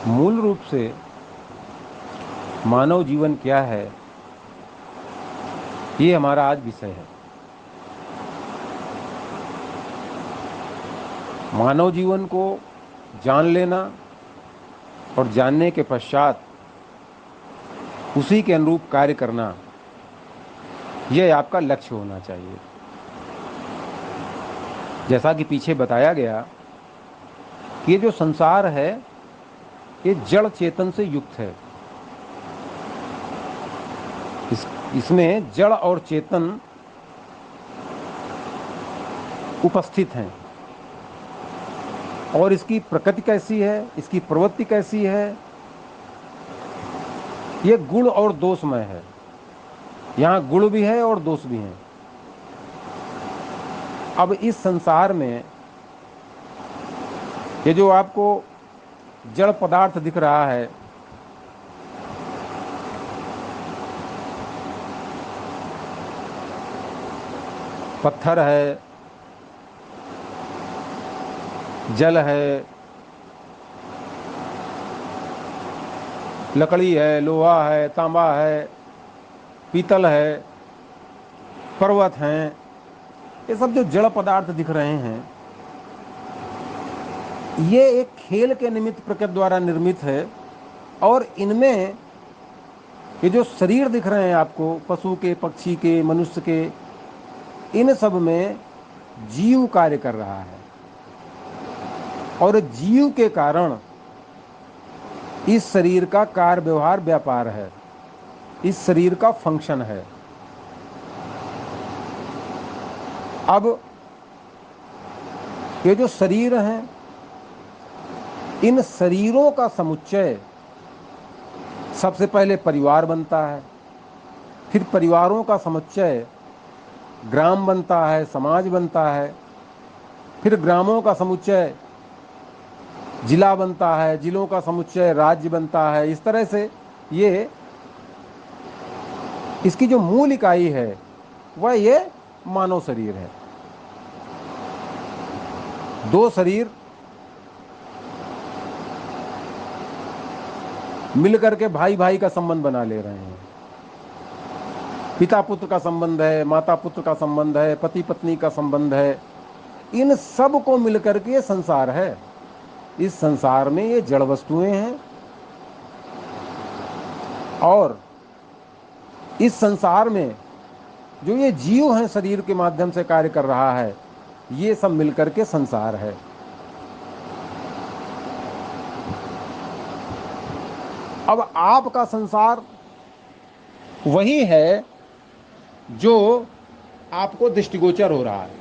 मूल रूप से मानव जीवन क्या है, ये हमारा आज विषय है। मानव जीवन को जान लेना और जानने के पश्चात उसी के अनुरूप कार्य करना, यह आपका लक्ष्य होना चाहिए। जैसा कि पीछे बताया गया कि ये जो संसार है ये जड़ चेतन से युक्त है। इसमें जड़ और चेतन उपस्थित हैं और इसकी प्रकृति कैसी है, इसकी प्रवृत्ति कैसी है, ये गुण और दोषमय है। यहाँ गुण भी है और दोष भी हैं। अब इस संसार में ये जो आपको जड़ पदार्थ दिख रहा है, पत्थर है, जल है, लकड़ी है, लोहा है, तांबा है, पीतल है, पर्वत हैं, ये सब जो जड़ पदार्थ दिख रहे हैं, ये एक खेल के निमित्त प्रकृति द्वारा निर्मित है। और इनमें ये जो शरीर दिख रहे हैं आपको, पशु के, पक्षी के, मनुष्य के, इन सब में जीव कार्य कर रहा है और जीव के कारण इस शरीर का कार्य व्यवहार व्यापार है, इस शरीर का फंक्शन है। अब ये जो शरीर हैं, इन शरीरों का समुच्चय सबसे पहले परिवार बनता है, फिर परिवारों का समुच्चय ग्राम बनता है, समाज बनता है, फिर ग्रामों का समुच्चय जिला बनता है, जिलों का समुच्चय राज्य बनता है। इस तरह से ये इसकी जो मूल इकाई है वह ये मानव शरीर है। दो शरीर मिलकर के भाई भाई का संबंध बना ले रहे हैं। पिता पुत्र का संबंध है, माता पुत्र का संबंध है, पति पत्नी का संबंध है। इन सब को मिलकर के ये संसार है। इस संसार में ये जड़ वस्तुएं हैं और इस संसार में जो ये जीव हैं, शरीर के माध्यम से कार्य कर रहा है, ये सब मिलकर के संसार है। अब आपका संसार वही है जो आपको दृष्टिगोचर हो रहा है।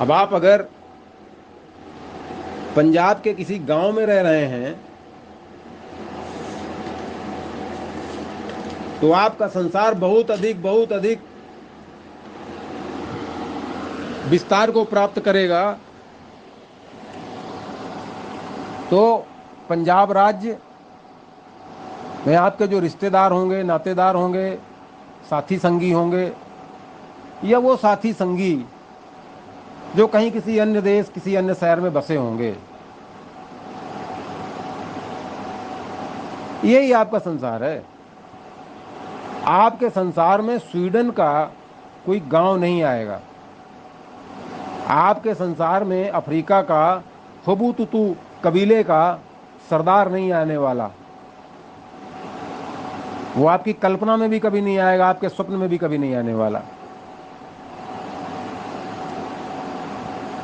अब आप अगर पंजाब के किसी गांव में रह रहे हैं तो आपका संसार बहुत अधिक विस्तार को प्राप्त करेगा। तो पंजाब राज्य में आपके जो रिश्तेदार होंगे, नातेदार होंगे, साथी संगी होंगे, या वो साथी संगी जो कहीं किसी अन्य देश, किसी अन्य शहर में बसे होंगे, यही आपका संसार है। आपके संसार में स्वीडन का कोई गांव नहीं आएगा। आपके संसार में अफ्रीका का हुबुतुतु कबीले का सरदार नहीं आने वाला। वो आपकी कल्पना में भी कभी नहीं आएगा, आपके स्वप्न में भी कभी नहीं आने वाला।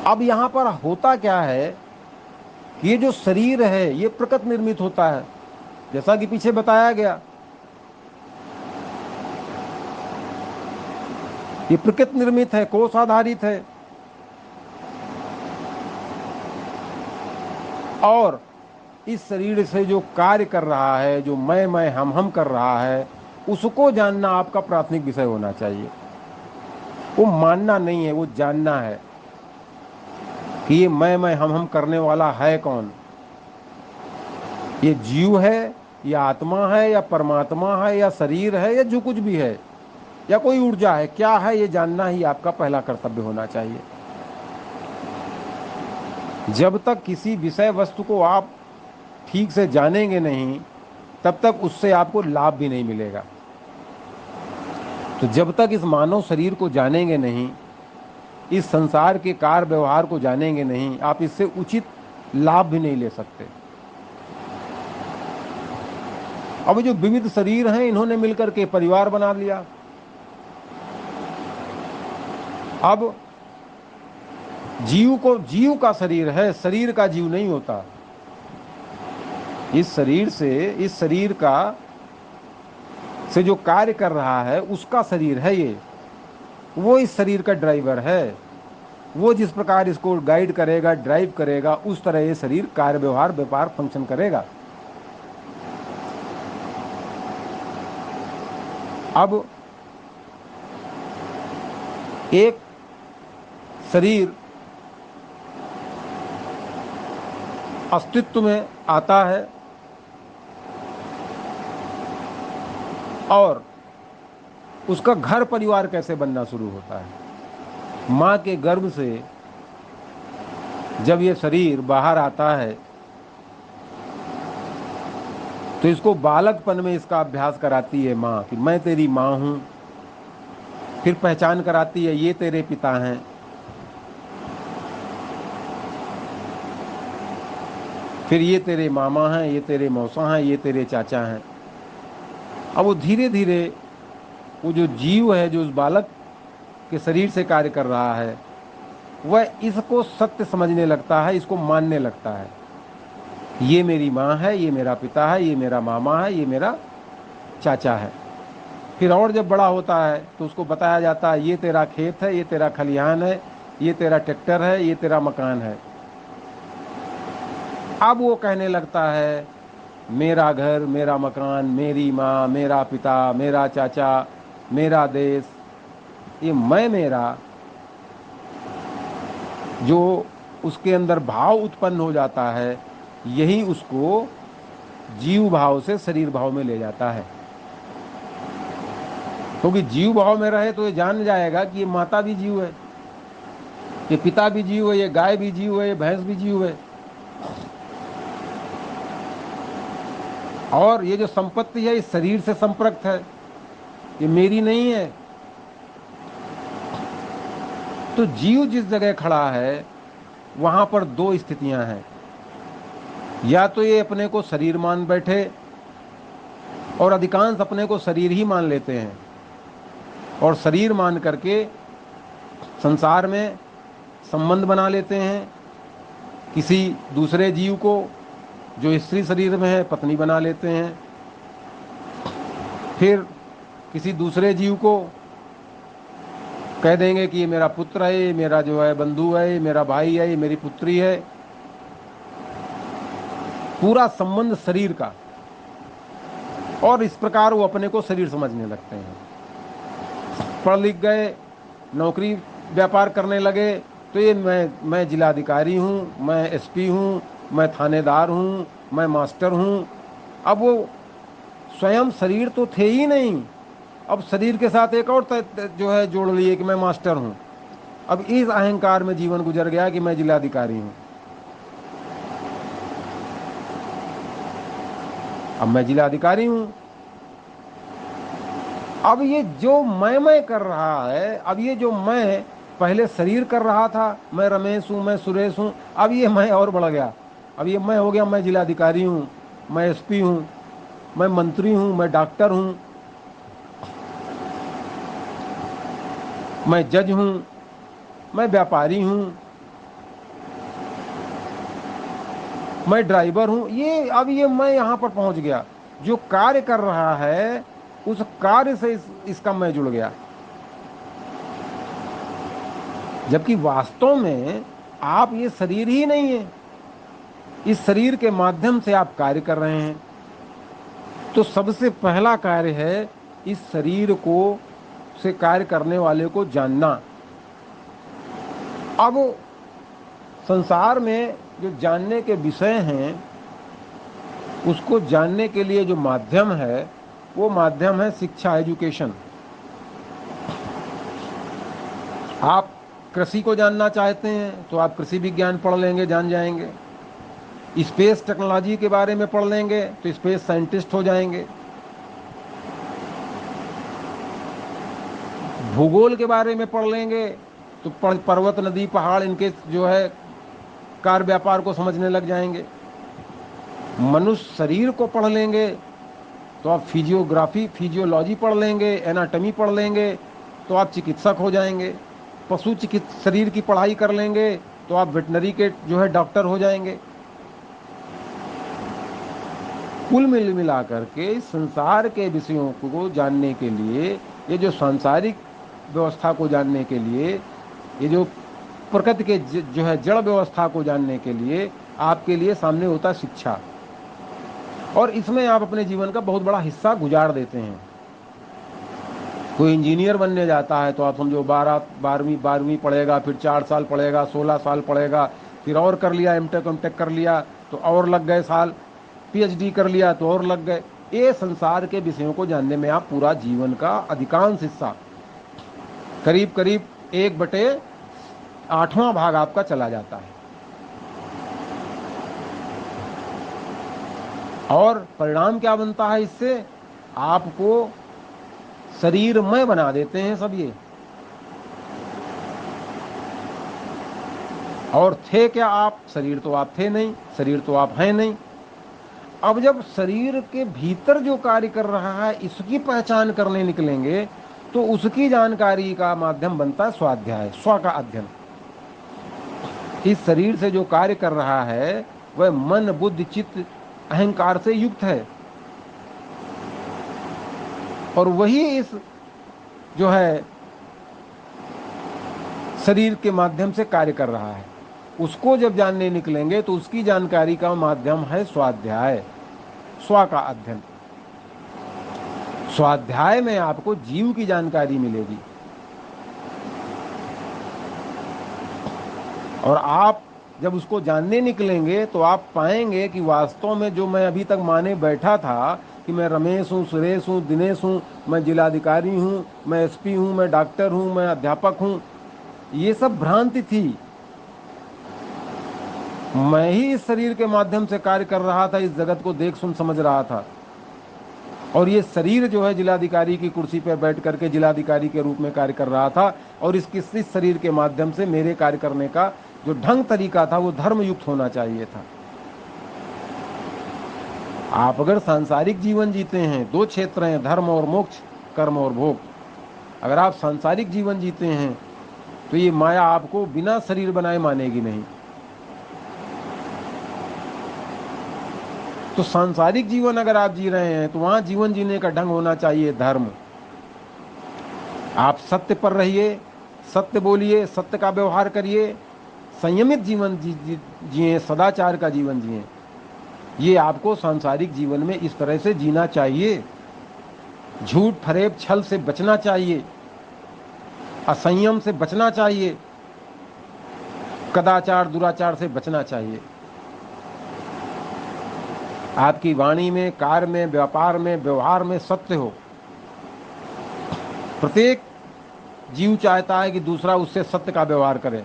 अब यहां पर होता क्या है कि ये जो शरीर है ये प्रकृति निर्मित होता है, जैसा कि पीछे बताया गया। ये प्रकृति निर्मित है, कोष आधारित है और इस शरीर से जो कार्य कर रहा है, जो मैं हम कर रहा है, उसको जानना आपका प्राथमिक विषय होना चाहिए। वो मानना नहीं है, वो जानना है कि ये मैं हम करने वाला है कौन। ये जीव है या आत्मा है या परमात्मा है या शरीर है या जो कुछ भी है या कोई ऊर्जा है, क्या है ये जानना ही आपका पहला कर्तव्य होना चाहिए। जब तक किसी विषय वस्तु को आप ठीक से जानेंगे नहीं, तब तक उससे आपको लाभ भी नहीं मिलेगा। तो जब तक इस मानव शरीर को जानेंगे नहीं, इस संसार के कार्य व्यवहार को जानेंगे नहीं, आप इससे उचित लाभ भी नहीं ले सकते। अब जो विविध शरीर हैं, इन्होंने मिलकर के परिवार बना लिया। अब जीव का शरीर है, शरीर का जीव नहीं होता। इस शरीर का से जो कार्य कर रहा है उसका शरीर है ये, वो इस शरीर का ड्राइवर है। वो जिस प्रकार इसको गाइड करेगा, ड्राइव करेगा, उस तरह ये शरीर कार्य व्यवहार व्यापार फंक्शन करेगा। अब एक शरीर अस्तित्व में आता है और उसका घर परिवार कैसे बनना शुरू होता है। माँ के गर्भ से जब ये शरीर बाहर आता है तो इसको बालकपन में इसका अभ्यास कराती है माँ कि मैं तेरी माँ हूँ। फिर पहचान कराती है ये तेरे पिता हैं, फिर ये तेरे मामा हैं, ये तेरे मौसा हैं, ये तेरे चाचा हैं। अब वो धीरे धीरे वो जो जीव है, जो उस बालक के शरीर से कार्य कर रहा है, वह इसको सत्य समझने लगता है, इसको मानने लगता है। ये मेरी माँ है, ये मेरा पिता है, ये मेरा मामा है, ये मेरा चाचा है। फिर और जब बड़ा होता है तो उसको बताया जाता है ये तेरा खेत है, ये तेरा खलिहान है, ये तेरा ट्रैक्टर है, ये तेरा मकान है। अब वो कहने लगता है मेरा घर, मेरा मकान, मेरी माँ, मेरा पिता, मेरा चाचा, मेरा देश, ये मैं मेरा, जो उसके अंदर भाव उत्पन्न हो जाता है, यही उसको जीव भाव से शरीर भाव में ले जाता है। क्योंकि जीव भाव में रहे तो ये जान जाएगा कि ये माता भी जीव है, ये पिता भी जीव है, ये गाय भी जीव है, ये भैंस भी जीव है, और ये जो संपत्ति है इस शरीर से संपर्क है, ये मेरी नहीं है। तो जीव जिस जगह खड़ा है वहां पर दो स्थितियां हैं। या तो ये अपने को शरीर मान बैठे, और अधिकांश अपने को शरीर ही मान लेते हैं, और शरीर मान करके संसार में संबंध बना लेते हैं। किसी दूसरे जीव को जो स्त्री शरीर में है पत्नी बना लेते हैं, फिर किसी दूसरे जीव को कह देंगे कि ये मेरा पुत्र है, ये मेरा जो है बंधु है, ये मेरा भाई है, ये मेरी पुत्री है। पूरा संबंध शरीर का, और इस प्रकार वो अपने को शरीर समझने लगते हैं। पढ़ लिख गए, नौकरी व्यापार करने लगे तो ये मैं जिलाधिकारी हूँ, मैं एसपी हूँ, मैं थानेदार हूँ, मैं मास्टर हूँ। अब वो स्वयं शरीर तो थे ही नहीं, अब शरीर के साथ एक और जो है जोड़ लिए कि मैं मास्टर हूँ। अब इस अहंकार में जीवन गुजर गया कि मैं जिलाधिकारी हूँ, अब मैं जिलाधिकारी हूँ। अब ये जो मैं कर रहा है, अब ये जो मैं पहले शरीर कर रहा था, मैं रमेश हूँ, मैं सुरेश हूँ, अब ये मैं और बढ़ गया। अब ये मैं हो गया, मैं जिलाधिकारी हूँ, मैं एसपी हूँ, मैं मंत्री हूँ, मैं डॉक्टर हूँ, मैं जज हूँ, मैं व्यापारी हूँ, मैं ड्राइवर हूँ। ये अब ये मैं यहाँ पर पहुँच गया। जो कार्य कर रहा है उस कार्य से इसका मैं जुड़ गया, जबकि वास्तव में आप ये शरीर ही नहीं है। इस शरीर के माध्यम से आप कार्य कर रहे हैं। तो सबसे पहला कार्य है इस शरीर को से कार्य करने वाले को जानना। अब संसार में जो जानने के विषय हैं उसको जानने के लिए जो माध्यम है वो माध्यम है शिक्षा, एजुकेशन। आप कृषि को जानना चाहते हैं तो आप कृषि विज्ञान पढ़ लेंगे, जान जाएंगे। स्पेस टेक्नोलॉजी के बारे में पढ़ लेंगे तो स्पेस साइंटिस्ट हो जाएंगे। भूगोल के बारे में पढ़ लेंगे तो पर्वत, नदी, पहाड़, इनके जो है कार्य व्यापार को समझने लग जाएंगे। मनुष्य शरीर को पढ़ लेंगे तो आप फिजियोलॉजी पढ़ लेंगे, एनाटॉमी पढ़ लेंगे तो आप चिकित्सक हो जाएंगे। पशु चिकित्सा शरीर की पढ़ाई कर लेंगे तो आप वेटनरी के जो है डॉक्टर हो जाएंगे। कुल मिलाकर के संसार के विषयों को जानने के लिए, ये जो सांसारिक व्यवस्था को जानने के लिए, ये जो प्रकृति के जो है जड़ व्यवस्था को जानने के लिए आपके लिए सामने होता है शिक्षा, और इसमें आप अपने जीवन का बहुत बड़ा हिस्सा गुजार देते हैं। कोई इंजीनियर बनने जाता है तो आप समझो 12वीं पढ़ेगा, फिर 4 साल पढ़ेगा, 16 साल पढ़ेगा, फिर और कर लिया, एमटेक कर लिया तो और लग गए साल, पीएचडी कर लिया तो और लग गए। ये संसार के विषयों को जानने में आप पूरा जीवन का अधिकांश हिस्सा, करीब करीब 1/8वां भाग आपका चला जाता है। और परिणाम क्या बनता है इससे? आपको शरीरमय बना देते हैं सब ये। और थे क्या आप? शरीर तो आप थे नहीं, शरीर तो आप हैं नहीं। अब जब शरीर के भीतर जो कार्य कर रहा है इसकी पहचान करने निकलेंगे तो उसकी जानकारी का माध्यम बनता है स्वाध्याय, स्व का अध्ययन। इस शरीर से जो कार्य कर रहा है वह मन, बुद्धि, चित्त, अहंकार से युक्त है, और वही इस जो है शरीर के माध्यम से कार्य कर रहा है। उसको जब जानने निकलेंगे तो उसकी जानकारी का माध्यम है स्वाध्याय, स्व का अध्ययन। स्वाध्याय में आपको जीव की जानकारी मिलेगी, और आप जब उसको जानने निकलेंगे तो आप पाएंगे कि वास्तव में जो मैं अभी तक माने बैठा था कि मैं रमेश हूँ, सुरेश हूँ, दिनेश हूँ, मैं जिलाधिकारी हूँ, मैं एसपी हूँ, मैं डॉक्टर हूँ, मैं अध्यापक हूँ, ये सब भ्रांति थी। मैं ही इस शरीर के माध्यम से कार्य कर रहा था, इस जगत को देख सुन समझ रहा था, और ये शरीर जो है जिलाधिकारी की कुर्सी पर बैठ करके जिलाधिकारी के रूप में कार्य कर रहा था, और इस शरीर के माध्यम से मेरे कार्य करने का जो ढंग तरीका था वो धर्म युक्त होना चाहिए था। आप अगर सांसारिक जीवन जीते हैं, 2 क्षेत्र हैं, धर्म और मोक्ष, कर्म और भोग। अगर आप सांसारिक जीवन जीते हैं तो ये माया आपको बिना शरीर बनाए मानेगी नहीं। तो सांसारिक जीवन अगर आप जी रहे हैं तो वहां जीवन जीने का ढंग होना चाहिए धर्म। आप सत्य पर रहिए, सत्य बोलिए, सत्य का व्यवहार करिए, संयमित जीवन जिए, सदाचार का जीवन जिए। ये आपको सांसारिक जीवन में इस तरह से जीना चाहिए। झूठ, फरेब, छल से बचना चाहिए, असंयम से बचना चाहिए, कदाचार, दुराचार से बचना चाहिए। आपकी वाणी में, कार्य में, व्यापार में, व्यवहार में सत्य हो। प्रत्येक जीव चाहता है कि दूसरा उससे सत्य का व्यवहार करे।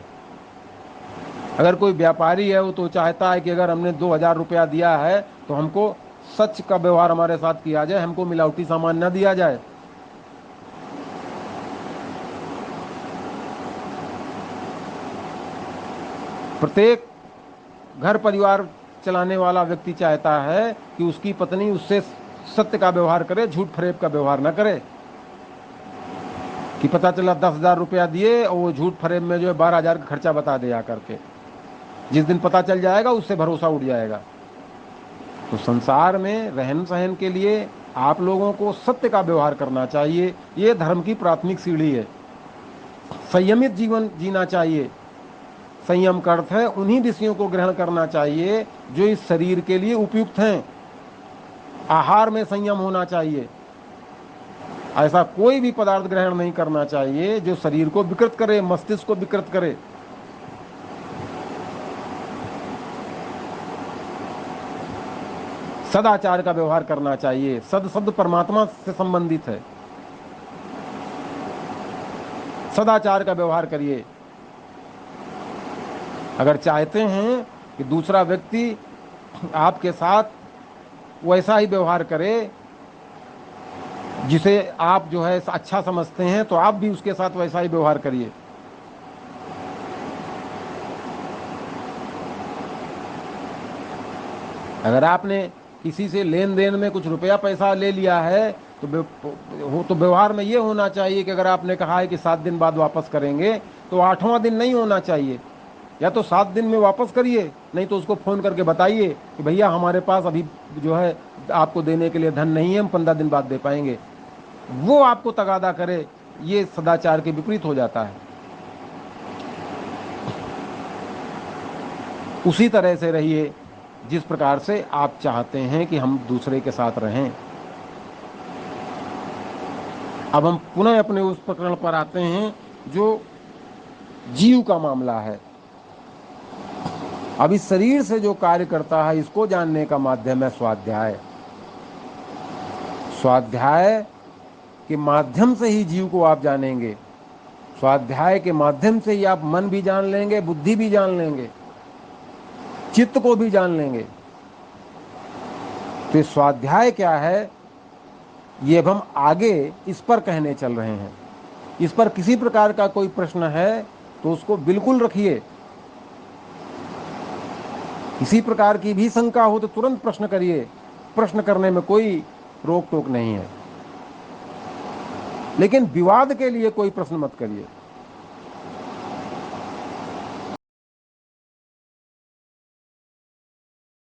अगर कोई व्यापारी है वो तो चाहता है कि अगर हमने 2000 रुपया दिया है तो हमको सच का व्यवहार हमारे साथ किया जाए, हमको मिलावटी सामान न दिया जाए। प्रत्येक घर परिवार चलाने वाला व्यक्ति चाहता है कि उसकी पत्नी उससे सत्य का व्यवहार करे, झूठ फरेब का व्यवहार न करे। कि पता चला 10,000 रुपया दिए और वो झूठ फरेब में जो है 12,000 का खर्चा बता दे आकर के। जिस दिन पता चल जाएगा उससे भरोसा उठ जाएगा। तो संसार में रहन सहन के लिए आप लोगों को सत्य का व्यवहार करना चाहिए। ये धर्म की प्राथमिक सीढ़ी है। संयमित जीवन जीना चाहिए। संयम का अर्थ है उन्हीं विषयों को ग्रहण करना चाहिए जो इस शरीर के लिए उपयुक्त हैं। आहार में संयम होना चाहिए। ऐसा कोई भी पदार्थ ग्रहण नहीं करना चाहिए जो शरीर को विकृत करे, मस्तिष्क को विकृत करे। सदाचार का व्यवहार करना चाहिए। सद शब्द परमात्मा से संबंधित है। सदाचार का व्यवहार करिए। अगर चाहते हैं कि दूसरा व्यक्ति आपके साथ वैसा ही व्यवहार करे जिसे आप जो है अच्छा समझते हैं, तो आप भी उसके साथ वैसा ही व्यवहार करिए। अगर आपने किसी से लेन देन में कुछ रुपया पैसा ले लिया है तो व्यवहार में ये होना चाहिए कि अगर आपने कहा है कि 7 दिन बाद वापस करेंगे, तो 8वां दिन नहीं होना चाहिए। या तो 7 दिन में वापस करिए, नहीं तो उसको फ़ोन करके बताइए कि भैया हमारे पास अभी जो है आपको देने के लिए धन नहीं है, हम 15 दिन बाद दे पाएंगे। वो आपको तगादा करे, ये सदाचार के विपरीत हो जाता है। उसी तरह से रहिए जिस प्रकार से आप चाहते हैं कि हम दूसरे के साथ रहें। अब हम पुनः अपने उस प्रकरण पर आते हैं जो जीव का मामला है। अब इस शरीर से जो कार्य करता है, इसको जानने का माध्यम है स्वाध्याय। स्वाध्याय के माध्यम से ही जीव को आप जानेंगे। स्वाध्याय के माध्यम से ही आप मन भी जान लेंगे, बुद्धि भी जान लेंगे, चित्त को भी जान लेंगे। तो स्वाध्याय क्या है, ये अब हम आगे इस पर कहने चल रहे हैं। इस पर किसी प्रकार का कोई प्रश्न है तो उसको बिल्कुल रखिए। किसी प्रकार की भी शंका हो तो तुरंत प्रश्न करिए। प्रश्न करने में कोई रोक टोक नहीं है, लेकिन विवाद के लिए कोई प्रश्न मत करिए।